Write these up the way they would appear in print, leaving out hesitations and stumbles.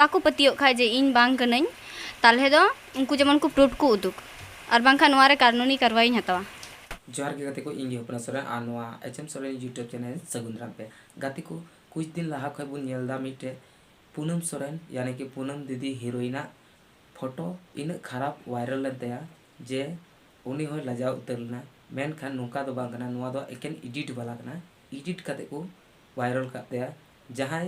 बाको पतियों खाए जे इन बांग कनई ताले दो उनको जमन को प्रूफ को उदुक और बांखा नोआरे कानूनी कार्रवाई हतवा। जोहार के गाते को इंगे होपना सोरेन आ नोआ एचएम सोरेन यूट्यूब चैनल सगुंद्राम पे गाते को कुछ दिन लाहा खय बुन नेलदा मिटे पूनम सोरेन यानी कि पूनम दीदी हीरोइना फोटो इन खराब वायरल लेन तया जे उनी होय लजाव उतरना मेन खान नुका दो बांग कना नोआ दो एकेन एडिट वाला कना एडिट काते को वायरल काते जहां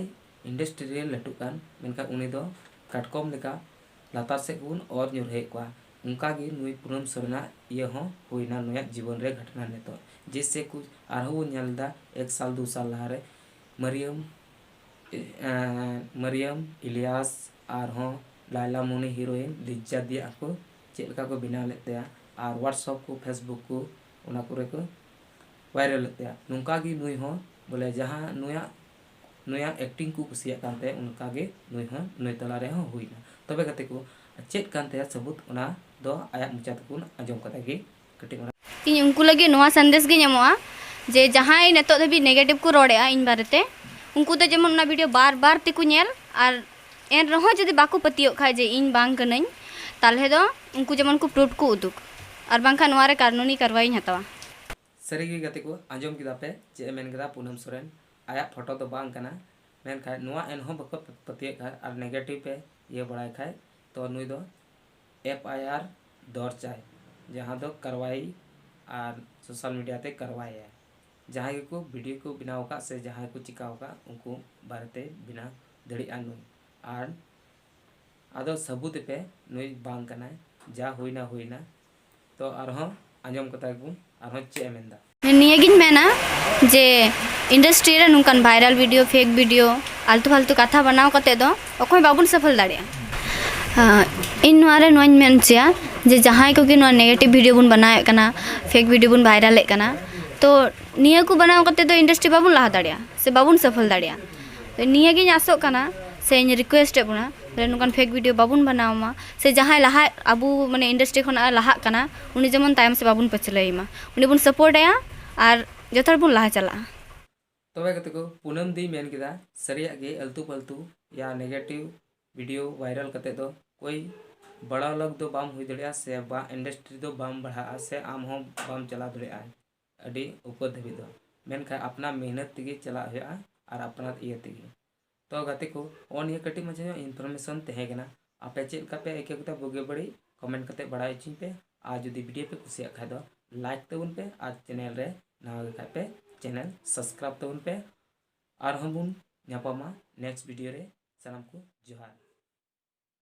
इंडस्ट्री लटू कान मेनका उनी दो काटकॉम लेका लातार से गुन और न्यूर हे को उनका गे नुई पूनम सोरेना ये हो हुईना नुया जीवन रे घटना नेतो जिससे कुछ आरहो न्यालदा 1 साल 2 साल लहारे मरियम इलियास आरहो लाइला मुनी हीरोइन लिज्जा दिया को चेलका को बिना लेते और व्हाट्सएप को फेसबुक को उना करे को वायरल लेते नुका गे नुई हो बोले जहां नुया एक्टिंग को कुसिया कानते उनका गे नुई हो नुई तला रे हो हुईना तबे गते को चेक कानते सबूत उना दो आया मुचा तकुन आजम कता गे कटी इन उनको लगे नोआ संदेश गे ᱧᱟᱢᱚᱜᱼᱟ जे जहां नेतो धबी नेगेटिव को रोड़ेआ इन बारेते उनको तो जेमन ना वीडियो बार बार तेको नेल और एन रहो जदि बाको पतियो खाय जे इन बांग कनई ताले दो उनको जेमन को प्रूफ को उदुक और बांखा नोआरे कानूनी कार्रवाई हतवा। सरीगे गते को आजम किदा पे जे मेन गदा पूनम सोरेन आया फोटो तो बांग कना मेन खाय नोआ एन हो बको पतिये खाय और नेगेटिव पे ये बड़ाय खाय तो नुई दो FIR दर्ज चाय जहाँ दो करवाई और सोशल मीडिया ते करवाई है जहाँ को वीडियो को बिना होगा से जहाँ को चिका होगा उनको बारते बिना दड़ी नुई और आदो सबूत पे नुई बांग कना जा हुईना तो आरहों आंजम कता गुन आरहों चे मेंदा नियगिन मेना जे इंडस्ट्री रे नुकान वायरल वीडियो फेक वीडियो आलतू फालतू कथा बनाव कते दो अखोय बाबुन सफल दाड़िया इन नोआरे नोआñ मेनचिया जे जहां को कि नेगेटिव वीडियो बुन बनाए कना फेक वीडियो बुन वायरल कना तो निया को बनाव कते तो इंडस्ट्री बाबुन लहा दाड़िया से बाबुन सफल दाड़िया तो निया गिन आसो कना से इन रिक्वेस्ट बुना रे नुकान फेक वीडियो बाबुन बनावमा से जहां लहा अबु माने इंडस्ट्री खन लहा कना उनी जेमन टाइम से बाबुन पछलैमा उनी बुन सपोर्ट आया और जतर बुन लहा चला तबे कते को पूनम दी मेन किदा सरिया गे अल्तू पलतू या नेगेटिव वीडियो वायरल कते दो कोई बड़ा लोग दो बाम हुई दड़िया से बा इंडस्ट्री दो बाम बढ़ा से आम हो बाम चला दड़िया अडी ऊपर धबी दो मेनखा अपना मेहनत तगी चला हुआ और अपना इये तगी तो गाते को ऑन ये कटी मजे इनफॉरमेशन तहेगना आपे चेक पे एक एकता बोगे बड़ी कमेंट करते बड़ा चिन पे आज जुदी वीडियो पे कुसिया खा दो लाइक तबुन पे आज चैनल रे नवा खा पे चैनल सब्सक्राइब तबुन पे और हम बुन ᱧᱟᱯᱟᱢᱟ नेक्स्ट वीडियो रे सलाम को जोहार।